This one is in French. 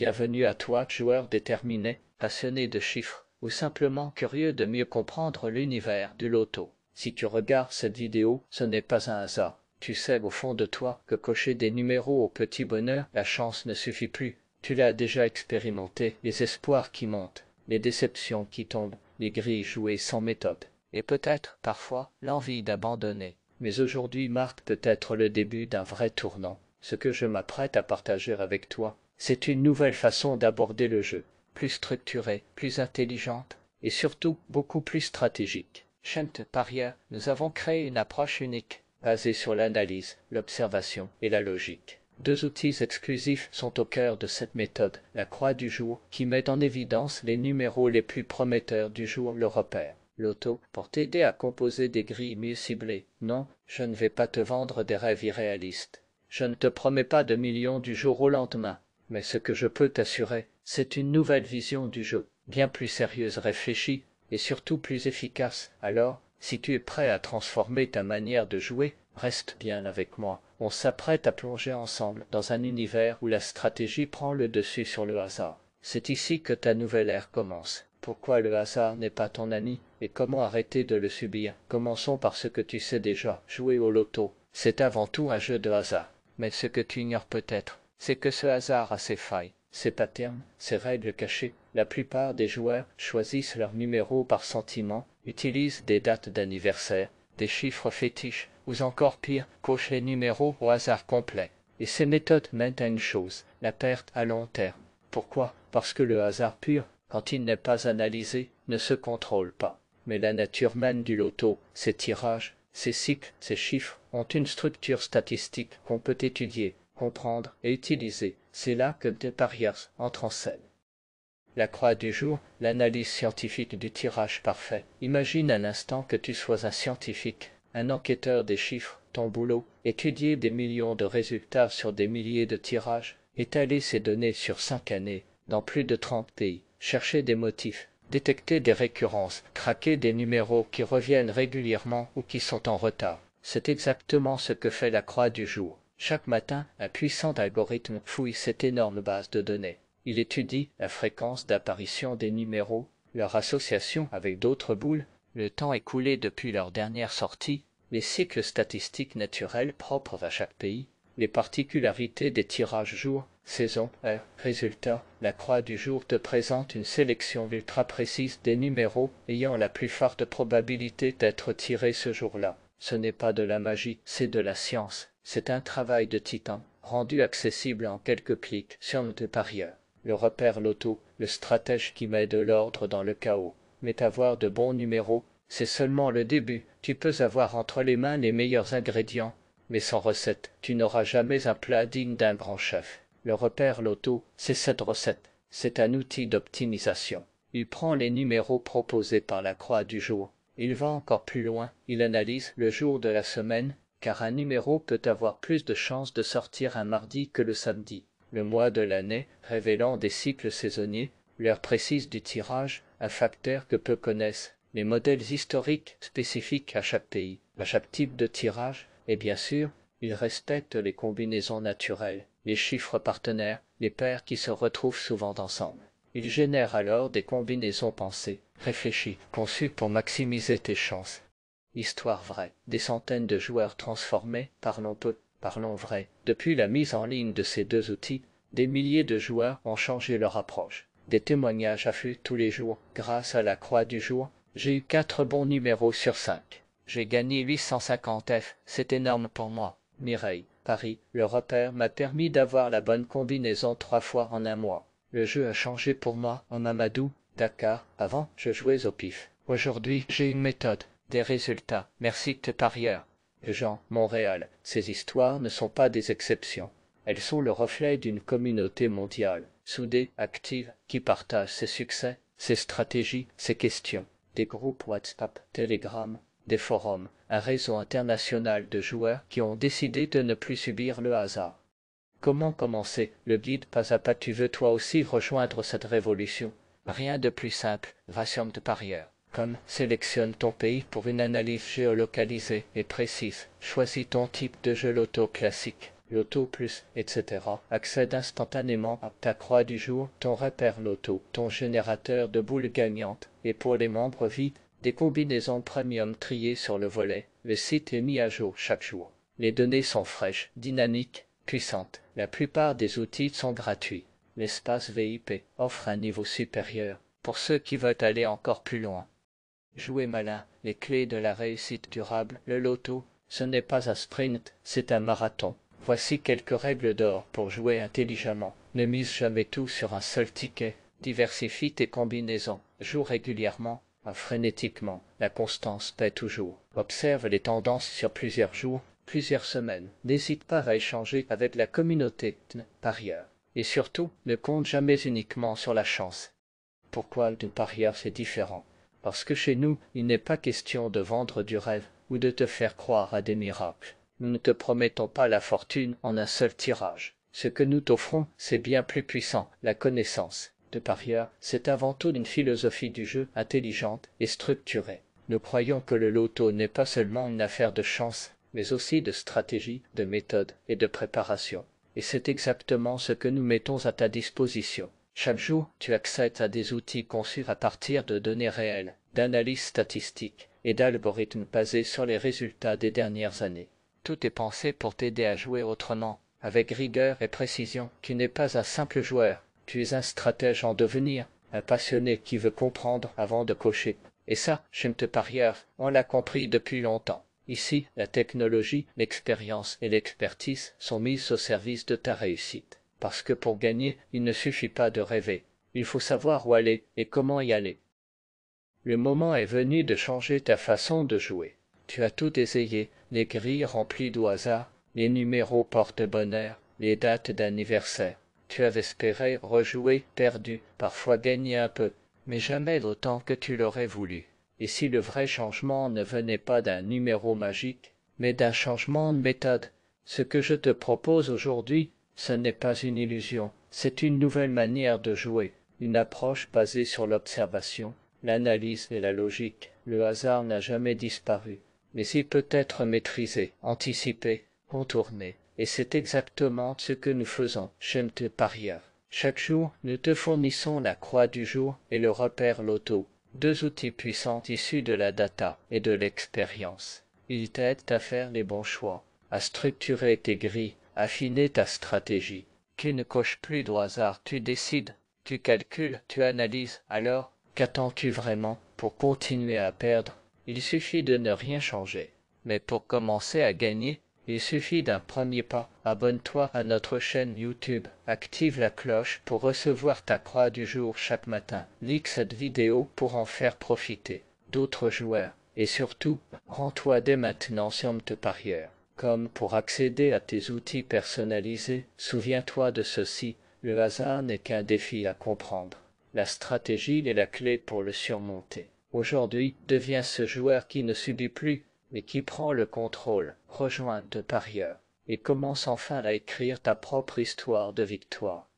Bienvenue à toi, joueur déterminé, passionné de chiffres, ou simplement curieux de mieux comprendre l'univers du loto. Si tu regardes cette vidéo, ce n'est pas un hasard. Tu sais au fond de toi que cocher des numéros au petit bonheur, la chance ne suffit plus. Tu l'as déjà expérimenté, les espoirs qui montent, les déceptions qui tombent, les grilles jouées sans méthode, et peut-être, parfois, l'envie d'abandonner. Mais aujourd'hui marque peut-être le début d'un vrai tournant. Ce que je m'apprête à partager avec toi, c'est une nouvelle façon d'aborder le jeu, plus structurée, plus intelligente, et surtout beaucoup plus stratégique. Chez Parieurs, nous avons créé une approche unique, basée sur l'analyse, l'observation et la logique. Deux outils exclusifs sont au cœur de cette méthode, la croix du jour, qui met en évidence les numéros les plus prometteurs du jour, le repère. Loto, pour t'aider à composer des grilles mieux ciblées. Non, je ne vais pas te vendre des rêves irréalistes. Je ne te promets pas de millions du jour au lendemain. Mais ce que je peux t'assurer, c'est une nouvelle vision du jeu, bien plus sérieuse, réfléchie, et surtout plus efficace. Alors, si tu es prêt à transformer ta manière de jouer, reste bien avec moi. On s'apprête à plonger ensemble dans un univers où la stratégie prend le dessus sur le hasard. C'est ici que ta nouvelle ère commence. Pourquoi le hasard n'est pas ton ami et comment arrêter de le subir? Commençons par ce que tu sais déjà. Jouer au loto, c'est avant tout un jeu de hasard. Mais ce que tu ignores peut-être, c'est que ce hasard a ses failles, ses patterns, ses règles cachées. La plupart des joueurs choisissent leur numéro par sentiment, utilisent des dates d'anniversaire, des chiffres fétiches, ou encore pire, cochent les numéros au hasard complet. Et ces méthodes mènent à une chose, la perte à long terme. Pourquoi? Parce que le hasard pur, quand il n'est pas analysé, ne se contrôle pas. Mais la nature même du loto, ses tirages, ses cycles, ses chiffres, ont une structure statistique qu'on peut étudier, comprendre et utiliser. C'est là que des parieurs entrent en scène. La croix du jour, l'analyse scientifique du tirage parfait. Imagine un instant que tu sois un scientifique, un enquêteur des chiffres, ton boulot, étudier des millions de résultats sur des milliers de tirages, étaler ces données sur 5 années, dans plus de 30 pays, chercher des motifs, détecter des récurrences, craquer des numéros qui reviennent régulièrement ou qui sont en retard. C'est exactement ce que fait la croix du jour. Chaque matin, un puissant algorithme fouille cette énorme base de données. Il étudie la fréquence d'apparition des numéros, leur association avec d'autres boules, le temps écoulé depuis leur dernière sortie, les cycles statistiques naturels propres à chaque pays, les particularités des tirages jour, saison, heure, résultat. La croix du jour te présente une sélection ultra précise des numéros ayant la plus forte probabilité d'être tirés ce jour-là. Ce n'est pas de la magie, c'est de la science. C'est un travail de titan, rendu accessible en quelques clics sur notre parieur. Le repère loto, le stratège qui met de l'ordre dans le chaos. Mais avoir de bons numéros, c'est seulement le début. Tu peux avoir entre les mains les meilleurs ingrédients, mais sans recette, tu n'auras jamais un plat digne d'un grand chef. Le repère loto, c'est cette recette. C'est un outil d'optimisation. Il prend les numéros proposés par la croix du jour. Il va encore plus loin. Il analyse le jour de la semaine, car un numéro peut avoir plus de chances de sortir un mardi que le samedi. Le mois de l'année, révélant des cycles saisonniers, l'heure précise du tirage, un facteur que peu connaissent, les modèles historiques spécifiques à chaque pays, à chaque type de tirage, et bien sûr, il respecte les combinaisons naturelles, les chiffres partenaires, les paires qui se retrouvent souvent ensemble. Il génère alors des combinaisons pensées, réfléchies, conçues pour maximiser tes chances. Histoire vraie, des centaines de joueurs transformés, parlons peu, parlons vrai. Depuis la mise en ligne de ces deux outils, des milliers de joueurs ont changé leur approche. Des témoignages affluent tous les jours. Grâce à la croix du jour, j'ai eu 4 bons numéros sur 5. J'ai gagné 850 F, c'est énorme pour moi. Mireille, Paris, le repère m'a permis d'avoir la bonne combinaison 3 fois en un mois. Le jeu a changé pour moi en Mamadou, Dakar. Avant, je jouais au pif. Aujourd'hui, j'ai une méthode, des résultats. Merci tes parieurs. Jean, Montréal. Ces histoires ne sont pas des exceptions. Elles sont le reflet d'une communauté mondiale, soudée, active, qui partage ses succès, ses stratégies, ses questions. Des groupes WhatsApp, Telegram, des forums, un réseau international de joueurs qui ont décidé de ne plus subir le hasard. Comment commencer? Le guide pas à pas. Tu veux toi aussi rejoindre cette révolution? Rien de plus simple, va sur de parieurs. Comme sélectionne ton pays pour une analyse géolocalisée et précise. Choisis ton type de jeu loto classique. Loto Plus, etc. accède instantanément à ta croix du jour, ton repère loto, ton générateur de boules gagnantes, et pour les membres VIP, des combinaisons premium triées sur le volet. Le site est mis à jour chaque jour. Les données sont fraîches, dynamiques, puissantes. La plupart des outils sont gratuits. L'espace VIP offre un niveau supérieur pour ceux qui veulent aller encore plus loin. Jouez malin, les clés de la réussite durable. Le loto, ce n'est pas un sprint, c'est un marathon. Voici quelques règles d'or pour jouer intelligemment. Ne mise jamais tout sur un seul ticket. Diversifie tes combinaisons. Joue régulièrement, frénétiquement. La constance paie toujours. Observe les tendances sur plusieurs jours, plusieurs semaines. N'hésite pas à échanger avec la communauté parieurs. Et surtout, ne compte jamais uniquement sur la chance. Pourquoi le parieur c'est différent? Parce que chez nous, il n'est pas question de vendre du rêve ou de te faire croire à des miracles. Nous ne te promettons pas la fortune en un seul tirage. Ce que nous t'offrons, c'est bien plus puissant, la connaissance. De parieur, c'est avant tout une philosophie du jeu intelligente et structurée. Nous croyons que le loto n'est pas seulement une affaire de chance, mais aussi de stratégie, de méthode et de préparation. Et c'est exactement ce que nous mettons à ta disposition. Chaque jour, tu accèdes à des outils conçus à partir de données réelles, d'analyses statistiques et d'algorithmes basés sur les résultats des dernières années. Tout est pensé pour t'aider à jouer autrement, avec rigueur et précision. Tu n'es pas un simple joueur, tu es un stratège en devenir, un passionné qui veut comprendre avant de cocher. Et ça, chez MT Parieur, on l'a compris depuis longtemps. Ici, la technologie, l'expérience et l'expertise sont mises au service de ta réussite. Parce que pour gagner, il ne suffit pas de rêver. Il faut savoir où aller et comment y aller. Le moment est venu de changer ta façon de jouer. Tu as tout essayé, les grilles remplies d'au hasard, les numéros porte-bonheur, les dates d'anniversaire. Tu avais espéré rejouer, perdu, parfois gagner un peu, mais jamais autant que tu l'aurais voulu. Et si le vrai changement ne venait pas d'un numéro magique, mais d'un changement de méthode, ce que je te propose aujourd'hui, ce n'est pas une illusion, c'est une nouvelle manière de jouer, une approche basée sur l'observation, l'analyse et la logique. Le hasard n'a jamais disparu, mais il peut être maîtrisé, anticipé, contourné. Et c'est exactement ce que nous faisons chez MT Parieur. Chaque jour, nous te fournissons la croix du jour et le repère loto, deux outils puissants issus de la data et de l'expérience. Ils t'aident à faire les bons choix, à structurer tes grilles, affiner ta stratégie. Tu ne coches plus au hasard, tu décides, tu calcules, tu analyses. Alors, qu'attends-tu vraiment pour continuer à perdre? Il suffit de ne rien changer. Mais pour commencer à gagner, il suffit d'un premier pas. Abonne-toi à notre chaîne YouTube. Active la cloche pour recevoir ta croix du jour chaque matin. Like cette vidéo pour en faire profiter d'autres joueurs. Et surtout, rends-toi dès maintenant sur MT Parieur. Comme pour accéder à tes outils personnalisés, souviens-toi de ceci, le hasard n'est qu'un défi à comprendre. La stratégie est la clé pour le surmonter. Aujourd'hui, deviens ce joueur qui ne subit plus, mais qui prend le contrôle. Rejoins MT Parieur et commence enfin à écrire ta propre histoire de victoire.